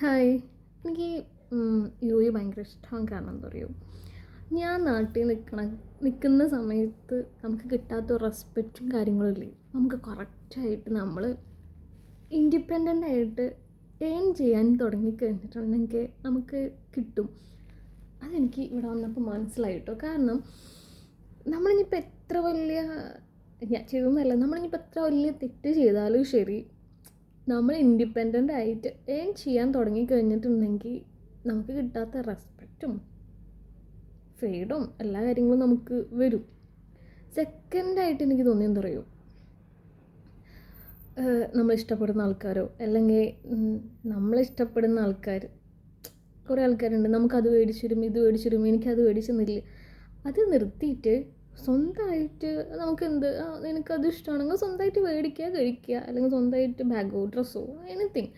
Hi. എനിക്ക് U A ഭയങ്കര ഇഷ്ടമാണ്. കാരണം എന്താ പറയുക, ഞാൻ നാട്ടിൽ നിൽക്കുന്ന സമയത്ത് നമുക്ക് കിട്ടാത്ത റെസ്പെക്റ്റും കാര്യങ്ങളും ഇല്ലേ, നമുക്ക് കറക്റ്റായിട്ട് നമ്മൾ ഇൻഡിപെൻഡൻ്റ് ആയിട്ട് ഏൺ ചെയ്യാൻ തുടങ്ങിക്കഴിഞ്ഞിട്ടുണ്ടെങ്കിൽ നമുക്ക് കിട്ടും. അതെനിക്ക് ഇവിടെ വന്നപ്പോൾ മനസ്സിലായി കേട്ടോ. കാരണം നമ്മളിനിപ്പോൾ എത്ര വലിയ ഞാൻ ചെയ്തൊന്നുമല്ല, നമ്മളിനിപ്പോൾ എത്ര വലിയ തെറ്റ് ചെയ്താലും ശരി, നമ്മൾ ഇൻഡിപെൻഡൻ്റ് ആയിട്ട് ഏൺ ചെയ്യാൻ തുടങ്ങിക്കഴിഞ്ഞിട്ടുണ്ടെങ്കിൽ നമുക്ക് കിട്ടാത്ത റെസ്പെക്റ്റും ഫ്രീഡവും എല്ലാ കാര്യങ്ങളും നമുക്ക് വരും. സെക്കൻഡായിട്ട് എനിക്ക് തോന്നി എന്താ പറയുക, നമ്മളിഷ്ടപ്പെടുന്ന ആൾക്കാരോ അല്ലെങ്കിൽ നമ്മളിഷ്ടപ്പെടുന്ന ആൾക്കാർ, കുറേ ആൾക്കാരുണ്ട്, നമുക്കത് മേടിച്ചു തരും, ഇത് മേടിച്ചു തരും, എനിക്കത് മേടിച്ചെന്നില്ല. അത് നിർത്തിയിട്ട് സ്വന്തമായിട്ട് നമുക്ക് നിനക്കത് ഇഷ്ടമാണെങ്കിൽ സ്വന്തമായിട്ട് മേടിക്കുക, കഴിക്കുക, അല്ലെങ്കിൽ സ്വന്തമായിട്ട് ബാഗോ ഡ്രസ്സോ എനിത്തിങ്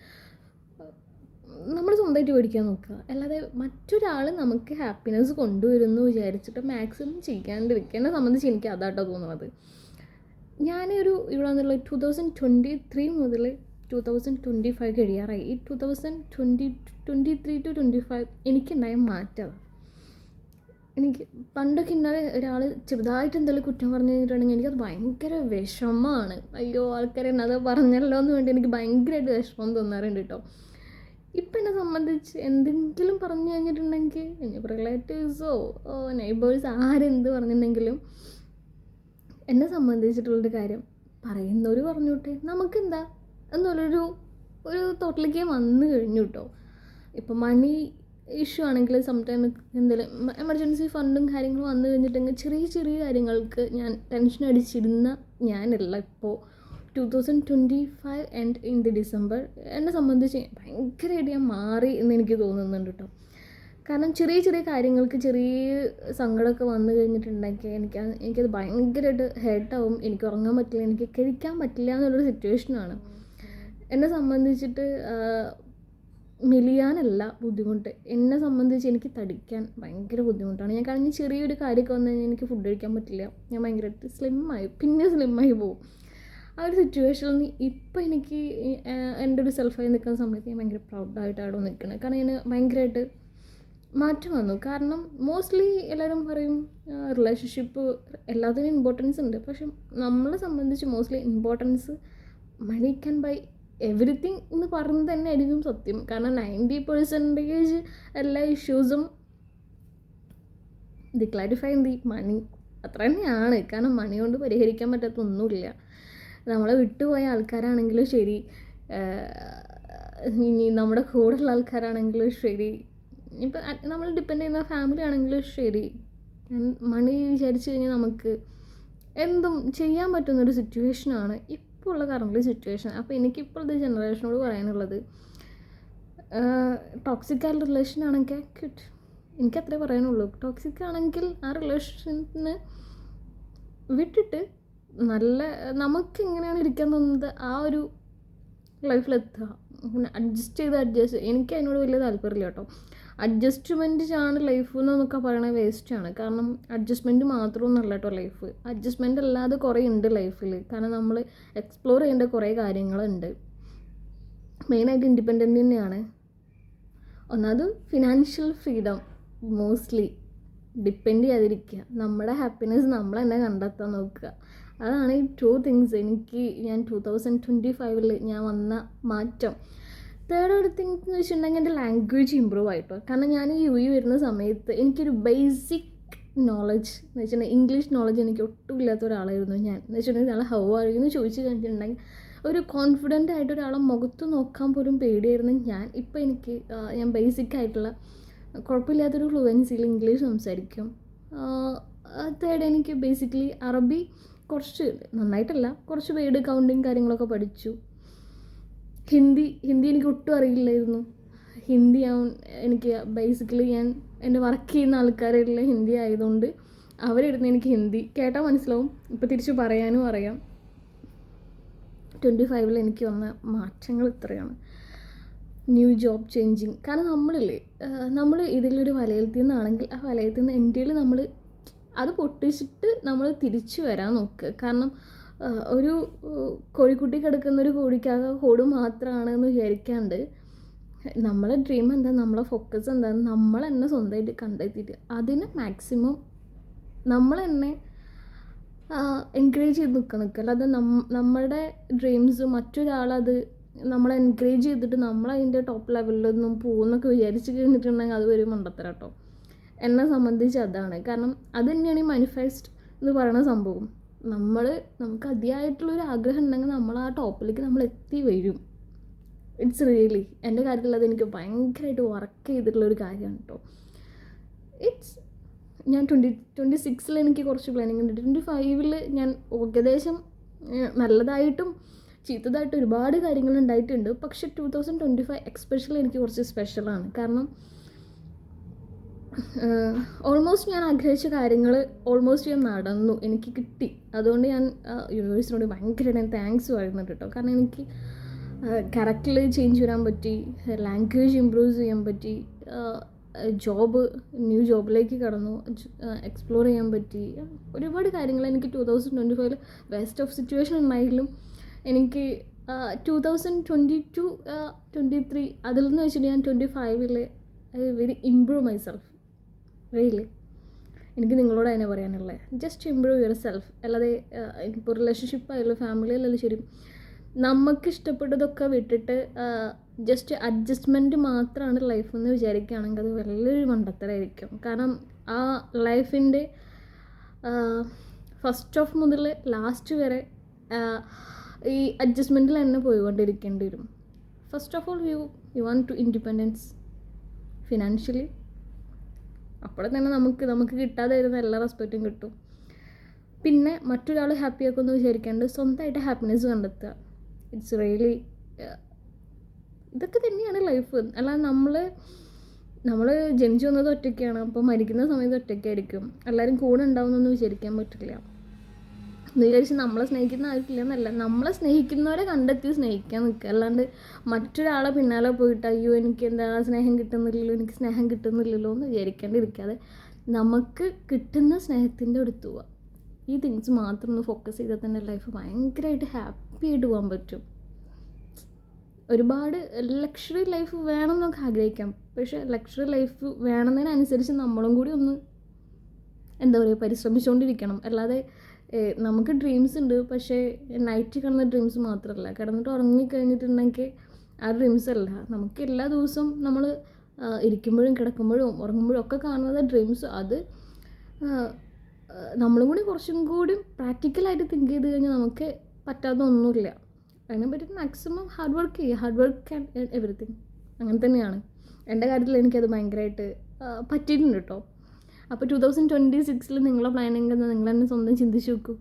നമ്മൾ സ്വന്തമായിട്ട് മേടിക്കാൻ നോക്കുക. അല്ലാതെ മറ്റൊരാൾ നമുക്ക് ഹാപ്പിനെസ് കൊണ്ടുവരുമെന്ന് വിചാരിച്ചിട്ട് മാക്സിമം ചെയ്യാണ്ടിരിക്കുക. എന്നെ സംബന്ധിച്ച് എനിക്ക് അതാട്ടോ തോന്നുന്നത്. ഞാനൊരു ഇവിടെ വന്നുള്ള 2023 മുതൽ 2025 കഴിയാറായി. ഈ 2023 to 25 എനിക്കുണ്ടായ മാറ്റമാണ്. എനിക്ക് പണ്ടൊക്കെ ഇന്നലെ ഒരാൾ ചെറുതായിട്ട് എന്തെങ്കിലും കുറ്റം പറഞ്ഞു കഴിഞ്ഞിട്ടുണ്ടെങ്കിൽ എനിക്കത് ഭയങ്കര വിഷമമാണ്. അയ്യോ, ആൾക്കാർ എന്നത് പറഞ്ഞല്ലോ എന്ന് വേണ്ടി എനിക്ക് ഭയങ്കരമായിട്ട് വിഷമം തോന്നാറുണ്ട് കേട്ടോ. ഇപ്പം എന്നെ സംബന്ധിച്ച് എന്തെങ്കിലും പറഞ്ഞു കഴിഞ്ഞിട്ടുണ്ടെങ്കിൽ ഇനിയിപ്പോൾ റിലേറ്റീവ്സോ നെയ്ബേഴ്സ് ആരെന്ത് പറഞ്ഞിട്ടുണ്ടെങ്കിലും എന്നെ സംബന്ധിച്ചിട്ടുള്ളൊരു കാര്യം പറയുന്നവർ പറഞ്ഞോട്ടെ, നമുക്കെന്താ എന്നുള്ളൊരു തോട്ടിലേക്ക് വന്നു കഴിഞ്ഞു കേട്ടോ. ഇപ്പം മണി ഇഷ്യൂ ആണെങ്കിൽ സംടൈം എന്തെങ്കിലും എമർജൻസി ഫണ്ടും കാര്യങ്ങളും വന്നു കഴിഞ്ഞിട്ടുണ്ടെങ്കിൽ ചെറിയ ചെറിയ കാര്യങ്ങൾക്ക് ഞാൻ ടെൻഷൻ അടിച്ചിരുന്ന ഞാനല്ല ഇപ്പോൾ 2025 ആൻഡ് ഇൻ ദി ഡിസംബർ എന്നെ സംബന്ധിച്ച് ഭയങ്കരമായിട്ട് ഞാൻ മാറി എന്ന് എനിക്ക് തോന്നുന്നുണ്ട് കേട്ടോ. കാരണം ചെറിയ ചെറിയ കാര്യങ്ങൾക്ക് ചെറിയ സങ്കടമൊക്കെ വന്നു കഴിഞ്ഞിട്ടുണ്ടെങ്കിൽ എനിക്കത് ഭയങ്കരമായിട്ട് ഹേർട്ടാവും. എനിക്ക് ഉറങ്ങാൻ പറ്റില്ല, എനിക്ക് കഴിക്കാൻ പറ്റില്ല എന്നുള്ളൊരു സിറ്റുവേഷനാണ്. എന്നെ സംബന്ധിച്ചിട്ട് മെലിയാനല്ല ബുദ്ധിമുട്ട്, എന്നെ സംബന്ധിച്ച് എനിക്ക് തടിക്കാൻ ഭയങ്കര ബുദ്ധിമുട്ടാണ്. ഞാൻ കഴിഞ്ഞ ചെറിയൊരു കാര്യമൊക്കെ വന്നു കഴിഞ്ഞാൽ എനിക്ക് ഫുഡ് കഴിക്കാൻ പറ്റില്ല, ഞാൻ ഭയങ്കരമായിട്ട് സ്ലിമ്മായി പോകും. ആ ഒരു സിറ്റുവേഷനിൽ നിന്ന് ഇപ്പം എനിക്ക് എൻ്റെ ഒരു സെൽഫായി നിൽക്കുന്ന സമയത്ത് ഞാൻ ഭയങ്കര പ്രൗഡായിട്ടാണ് നിൽക്കുന്നത്. കാരണം ഞാൻ ഭയങ്കരമായിട്ട് മാറ്റം വന്നു. കാരണം മോസ്റ്റ്ലി എല്ലാവരും പറയും റിലേഷൻഷിപ്പ് എല്ലാത്തിനും ഇമ്പോർട്ടൻസ് ഉണ്ട്, പക്ഷെ നമ്മളെ സംബന്ധിച്ച് mostly importance money can buy everything എന്ന് പറഞ്ഞ് തന്നെ ആയിരിക്കും സത്യം. കാരണം 90% എല്ലാ ഇഷ്യൂസും ദി ക്ലാരിഫൈ ദി മണി അത്ര തന്നെയാണ്. കാരണം മണി കൊണ്ട് പരിഹരിക്കാൻ പറ്റാത്ത ഒന്നുമില്ല. നമ്മളെ വിട്ടുപോയ ആൾക്കാരാണെങ്കിലും ശരി, ഇനി നമ്മുടെ കൂടെയുള്ള ആൾക്കാരാണെങ്കിലും ശരി, ഇപ്പം നമ്മൾ ഡിപ്പെൻഡ് ചെയ്യുന്ന ഫാമിലി ആണെങ്കിലും ശരി, മണി വിചാരിച്ചു കഴിഞ്ഞാൽ നമുക്ക് എന്തും ചെയ്യാൻ പറ്റുന്നൊരു സിറ്റുവേഷനാണ് ഇപ്പോൾ ഉള്ള കറൻറ്റ് സിറ്റുവേഷൻ. അപ്പോൾ എനിക്കിപ്പോഴത്തെ ജനറേഷനോട് പറയാനുള്ളത്, ടോക്സിക് ആയ റിലേഷൻ ആണെങ്കിൽ ക്വിറ്റ്. എനിക്കത്രേ പറയാനുള്ളൂ. ടോക്സിക് ആണെങ്കിൽ ആ റിലേഷന് വിട്ടിട്ട് നല്ല നമുക്ക് എങ്ങനെയാണ് ഇരിക്കാൻ തോന്നുന്നത് ആ ഒരു ലൈഫിലെത്തുക. പിന്നെ അഡ്ജസ്റ്റ് എനിക്ക് അതിനോട് വലിയ താല്പര്യമില്ല കേട്ടോ. അഡ്ജസ്റ്റ്മെൻറ്റ് ആണ് ലൈഫ് എന്നൊക്കെ പറയണത് വേസ്റ്റാണ്. കാരണം അഡ്ജസ്റ്റ്മെൻറ്റ് മാത്രമൊന്നുമല്ല കേട്ടോ ലൈഫ്. അഡ്ജസ്റ്റ്മെൻറ്റ് അല്ലാതെ കുറേ ഉണ്ട് ലൈഫിൽ. കാരണം നമ്മൾ എക്സ്പ്ലോർ ചെയ്യേണ്ട കുറേ കാര്യങ്ങളുണ്ട്. മെയിനായിട്ട് ഇൻഡിപെൻഡൻ്റ് തന്നെയാണ്. ഒന്നാമത് ഫിനാൻഷ്യൽ ഫ്രീഡം, മോസ്റ്റ്ലി ഡിപ്പെൻഡ് ചെയ്യാതിരിക്കുക, നമ്മുടെ ഹാപ്പിനെസ് നമ്മൾ തന്നെ കണ്ടെത്താൻ നോക്കുക. അതാണ് ഈ 2 തിങ്സ് ഞാൻ 2025 ഞാൻ വന്ന മാറ്റം. തേർഡ് ഒരു തിങ് എന്ന് വെച്ചിട്ടുണ്ടെങ്കിൽ എൻ്റെ ലാംഗ്വേജ് ഇമ്പ്രൂവ് ആയിട്ടോ. കാരണം ഞാൻ ഈ യു വരുന്ന സമയത്ത് എനിക്കൊരു ബേസിക് നോളജ് എന്ന് വെച്ചിട്ടുണ്ടെങ്കിൽ ഇംഗ്ലീഷ് നോളജ് എനിക്ക് ഒട്ടും ഇല്ലാത്ത ഒരാളായിരുന്നു ഞാൻ. എന്ന് വെച്ചിട്ടുണ്ടെങ്കിൽ നാളെ ഹൗ ആർ യു എന്ന് ചോദിച്ചു കഴിഞ്ഞിട്ടുണ്ടെങ്കിൽ ഒരു കോൺഫിഡൻ്റ് ആയിട്ട് ഒരാളെ മുഖത്ത് നോക്കാൻ പോലും പേടിയായിരുന്നു ഞാൻ. ഇപ്പോൾ ഞാൻ ബേസിക് ആയിട്ടുള്ള കുഴപ്പമില്ലാത്തൊരു ഫ്ലുവൻസിയിൽ ഇംഗ്ലീഷ് സംസാരിക്കും. തേർഡ് എനിക്ക് ബേസിക്കലി അറബി കുറച്ച് നന്നായിട്ടല്ല, കുറച്ച് വേർഡ് കൗണ്ടിങ് കാര്യങ്ങളൊക്കെ പഠിച്ചു. ഹിന്ദി എനിക്ക് ഒട്ടും അറിയില്ലായിരുന്നു. ഹിന്ദി എനിക്ക് ബേസിക്കലി ഞാൻ എൻ്റെ വർക്ക് ചെയ്യുന്ന ആൾക്കാരെല്ലാം ഹിന്ദി ആയതുകൊണ്ട് അവരെടുത്ത് എനിക്ക് ഹിന്ദി കേട്ടാൽ മനസ്സിലാവും. ഇപ്പോൾ തിരിച്ച് പറയാനും അറിയാം. 25 എനിക്ക് വന്ന മാറ്റങ്ങൾ ഇത്രയാണ്. New job changing. കാരണം നമ്മൾ ഇതിലൊരു വലയത്തിൽ നിന്നാണെങ്കിൽ ആ വലയത്തിൽ നിന്ന് ഇന്ത്യയിൽ നമ്മൾ അത് പൊട്ടിച്ചിട്ട് നമ്മൾ തിരിച്ചു വരാൻ നോക്കുക. കാരണം ഒരു കോഴിക്കുട്ടി കിടക്കുന്നൊരു കോഴിക്കാക കൂട് മാത്രമാണെന്ന് വിചാരിക്കാണ്ട് നമ്മളെ ഡ്രീം എന്താ, നമ്മളെ ഫോക്കസ് എന്താണെന്ന് നമ്മൾ തന്നെ സ്വന്തമായിട്ട് കണ്ടെത്തിയിട്ട് അതിന് മാക്സിമം നമ്മൾ തന്നെ എൻകറേജ് ചെയ്ത് നിൽക്കുക. അല്ലാതെ നമ്മുടെ ഡ്രീംസ് മറ്റൊരാളത് നമ്മളെ എൻകറേജ് ചെയ്തിട്ട് നമ്മളതിൻ്റെ ടോപ്പ് ലെവലിലൊന്നും പോകുന്നൊക്കെ വിചാരിച്ച് കഴിഞ്ഞിട്ടുണ്ടെങ്കിൽ അത് ഒരു മണ്ടത്തരം കേട്ടോ. എന്നെ സംബന്ധിച്ച് അതാണ്. കാരണം അത് തന്നെയാണ് ഈ മാനിഫെസ്റ്റ് എന്ന് പറയുന്ന സംഭവം. നമുക്ക് അതിയായിട്ടുള്ളൊരു ആഗ്രഹം ഉണ്ടെങ്കിൽ നമ്മൾ ആ ടോപ്പിലേക്ക് നമ്മൾ എത്തി വരും. ഇറ്റ്സ് റിയലി എൻ്റെ കാര്യത്തിൽ അത് എനിക്ക് ഭയങ്കരമായിട്ട് വർക്ക് ചെയ്തിട്ടുള്ളൊരു കാര്യമാണ് കേട്ടോ. ഞാൻ 2026 എനിക്ക് കുറച്ച് പ്ലാനിങ് ഉണ്ട്. 2025 ഞാൻ ഏകദേശം നല്ലതായിട്ടും ചീത്തതായിട്ടും ഒരുപാട് കാര്യങ്ങൾ ഉണ്ടായിട്ടുണ്ട്. പക്ഷെ 2025 എക്സ്പെഷ്യലി എനിക്ക് കുറച്ച് സ്പെഷ്യലാണ്. കാരണം ഓൾമോസ്റ്റ് ഞാൻ ആഗ്രഹിച്ച കാര്യങ്ങൾ ഓൾമോസ്റ്റ് ഞാൻ നടന്നു, എനിക്ക് കിട്ടി. അതുകൊണ്ട് ഞാൻ യൂണിവേഴ്സിനോട് ഭയങ്കരമായിട്ട് താങ്ക്സ് പറയുന്നുണ്ട് കേട്ടോ. കാരണം എനിക്ക് ക്യാരക്ടറിൽ ചേഞ്ച് വരാൻ പറ്റി, ലാംഗ്വേജ് ഇമ്പ്രൂവ് ചെയ്യാൻ പറ്റി, ന്യൂ ജോബിലേക്ക് കടന്നു, എക്സ്പ്ലോർ ചെയ്യാൻ പറ്റി. ഒരുപാട് കാര്യങ്ങൾ എനിക്ക് 2025 വേസ്റ്റ് ഓഫ് സിറ്റുവേഷൻ ഉണ്ടായാലും എനിക്ക് 2022 23 അതിൽ നിന്ന് വെച്ചിട്ട് ഞാൻ 25 I very improve my self really. എനിക്ക് നിങ്ങളോട് അതിനെ പറയാനുള്ളത്, ജസ്റ്റ് ഇമ്പ്രൂവ് യുവർ സെൽഫ്. അല്ലാതെ ഇപ്പോൾ റിലേഷൻഷിപ്പ് ആയാലും ഫാമിലിയിലായാലും ശരി, നമുക്ക് ഇഷ്ടപ്പെട്ടതൊക്കെ വിട്ടിട്ട് ജസ്റ്റ് അഡ്ജസ്റ്റ്മെൻറ്റ് മാത്രമാണ് ലൈഫ് എന്ന് വിചാരിക്കുകയാണെങ്കിൽ അത് വലിയൊരു മണ്ടത്തരമായിരിക്കും. കാരണം ആ ലൈഫിൻ്റെ ഫസ്റ്റ് ഓഫ് മുതൽ ലാസ്റ്റ് വരെ ഈ അഡ്ജസ്റ്റ്മെൻറ്റിൽ തന്നെ പോയിക്കൊണ്ടിരിക്കേണ്ടി വരും. First of all you want to independence financially. അപ്പോൾ തന്നെ നമുക്ക് കിട്ടാതെ വരുന്ന എല്ലാ റെസ്പെക്റ്റും കിട്ടും. പിന്നെ മറ്റൊരാൾ ഹാപ്പി ആക്കുമെന്ന് വിചാരിക്കാണ്ട് സ്വന്തമായിട്ട് ഹാപ്പിനെസ് കണ്ടെത്തുക. ഇറ്റ്സ് റിയലി ഇതൊക്കെ തന്നെയാണ് ലൈഫ്. അല്ലാതെ നമ്മൾ ജനിച്ചു വന്നത് ഒറ്റയ്ക്കാണ്, അപ്പോൾ മരിക്കുന്ന സമയത്ത് ഒറ്റയ്ക്കായിരിക്കും. എല്ലാവരും കൂടെ ഉണ്ടാവുമെന്നൊന്നും വിചാരിക്കാൻ പറ്റില്ല. എന്ന് വിചാരിച്ച് നമ്മളെ സ്നേഹിക്കുന്ന ആർക്കില്ല എന്നല്ല, നമ്മളെ സ്നേഹിക്കുന്നവരെ കണ്ടെത്തി സ്നേഹിക്കാൻ നിൽക്കുക. അല്ലാണ്ട് മറ്റൊരാളെ പിന്നാലെ പോയിട്ട് അയ്യോ എനിക്ക് എന്താ സ്നേഹം കിട്ടുന്നില്ലല്ലോ, എനിക്ക് സ്നേഹം കിട്ടുന്നില്ലല്ലോ എന്ന് വിചാരിക്കാണ്ടിരിക്കാതെ നമുക്ക് കിട്ടുന്ന സ്നേഹത്തിൻ്റെ അടുത്ത് പോവുക. ഈ തിങ്സ് മാത്രം ഒന്ന് ഫോക്കസ് ചെയ്താൽ തന്നെ ലൈഫ് ഭയങ്കരമായിട്ട് ഹാപ്പി ആയിട്ട് പോകാൻ പറ്റും. ഒരുപാട് ലക്ഷറി ലൈഫ് വേണമെന്നൊക്കെ ആഗ്രഹിക്കാം, പക്ഷേ ലക്ഷറി ലൈഫ് വേണമെന്നതിനനുസരിച്ച് നമ്മളും കൂടി ഒന്ന് എന്താ പറയുക പരിശ്രമിച്ചുകൊണ്ടിരിക്കണം. അല്ലാതെ നമുക്ക് ഡ്രീംസ് ഉണ്ട്, പക്ഷേ നൈറ്റ് കിടന്ന ഡ്രീംസ് മാത്രമല്ല, കിടന്നിട്ട് ഉറങ്ങിക്കഴിഞ്ഞിട്ടുണ്ടെങ്കിൽ ആ ഡ്രീംസ് അല്ല. നമുക്ക് എല്ലാ ദിവസവും നമ്മൾ ഇരിക്കുമ്പോഴും കിടക്കുമ്പോഴും ഉറങ്ങുമ്പോഴും ഒക്കെ കാണുന്നത് ഡ്രീംസ്. അത് നമ്മളും കൂടി കുറച്ചും കൂടി പ്രാക്ടിക്കലായിട്ട് തിങ്ക് ചെയ്ത് കഴിഞ്ഞാൽ നമുക്ക് പറ്റാത്ത ഒന്നുമില്ല. അതിനെ പറ്റി മാക്സിമം ഹാർഡ് വർക്ക് ചെയ്യുക. Hard work can everything. അങ്ങനെ തന്നെയാണ് എൻ്റെ കാര്യത്തിൽ എനിക്കത് ഭയങ്കരമായിട്ട് പറ്റിയിട്ടുണ്ട് കേട്ടോ. അപ്പോൾ 2026 നിങ്ങളെ പ്ലാനിങ് എന്ന് നിങ്ങൾ തന്നെ സ്വന്തം ചിന്തിച്ച് നോക്കൂ.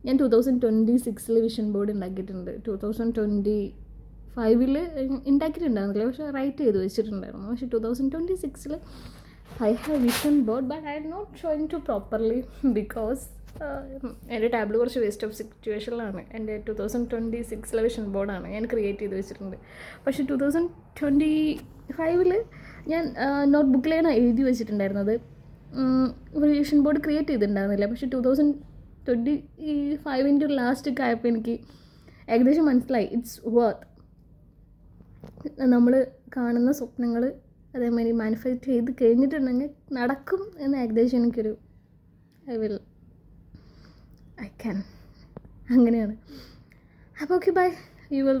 ഞാൻ 2026 വിഷൻ ബോർഡ് ഉണ്ടാക്കിയിട്ടുണ്ട്. 2025 ഉണ്ടാക്കിയിട്ടുണ്ടായിരുന്നില്ല, പക്ഷേ റൈറ്റ് ചെയ്ത് വെച്ചിട്ടുണ്ടായിരുന്നു. പക്ഷേ 2026 I have vision board, but I am not showing to properly because എൻ്റെ ടാബിൽ കുറച്ച് വേസ്റ്റ് ഓഫ് സിറ്റുവേഷനിലാണ്. എൻ്റെ 2026 വിഷൻ ബോർഡാണ് ഞാൻ ക്രിയേറ്റ് ചെയ്ത് വെച്ചിട്ടുണ്ട്. പക്ഷേ 2025 ഞാൻ നോട്ട്ബുക്കിലാണ് എഴുതി വെച്ചിട്ടുണ്ടായിരുന്നത്. ഒരു വിഷൻ ബോർഡ് ക്രിയേറ്റ് ചെയ്തിട്ടുണ്ടായിരുന്നില്ല. പക്ഷേ 2025 ലാസ്റ്റൊക്കെ ആയപ്പോൾ എനിക്ക് ഏകദേശം മനസ്സിലായി ഇറ്റ്സ് വർത്ത്. നമ്മൾ കാണുന്ന സ്വപ്നങ്ങൾ അതേമാതിരി മാനിഫെസ്റ്റ് ചെയ്ത് കഴിഞ്ഞിട്ടുണ്ടെങ്കിൽ നടക്കും എന്ന് ഏകദേശം എനിക്കൊരു ഐ ക്യാൻ അങ്ങനെയാണ്. അപ്പോൾ ഓക്കെ ബൈ. You will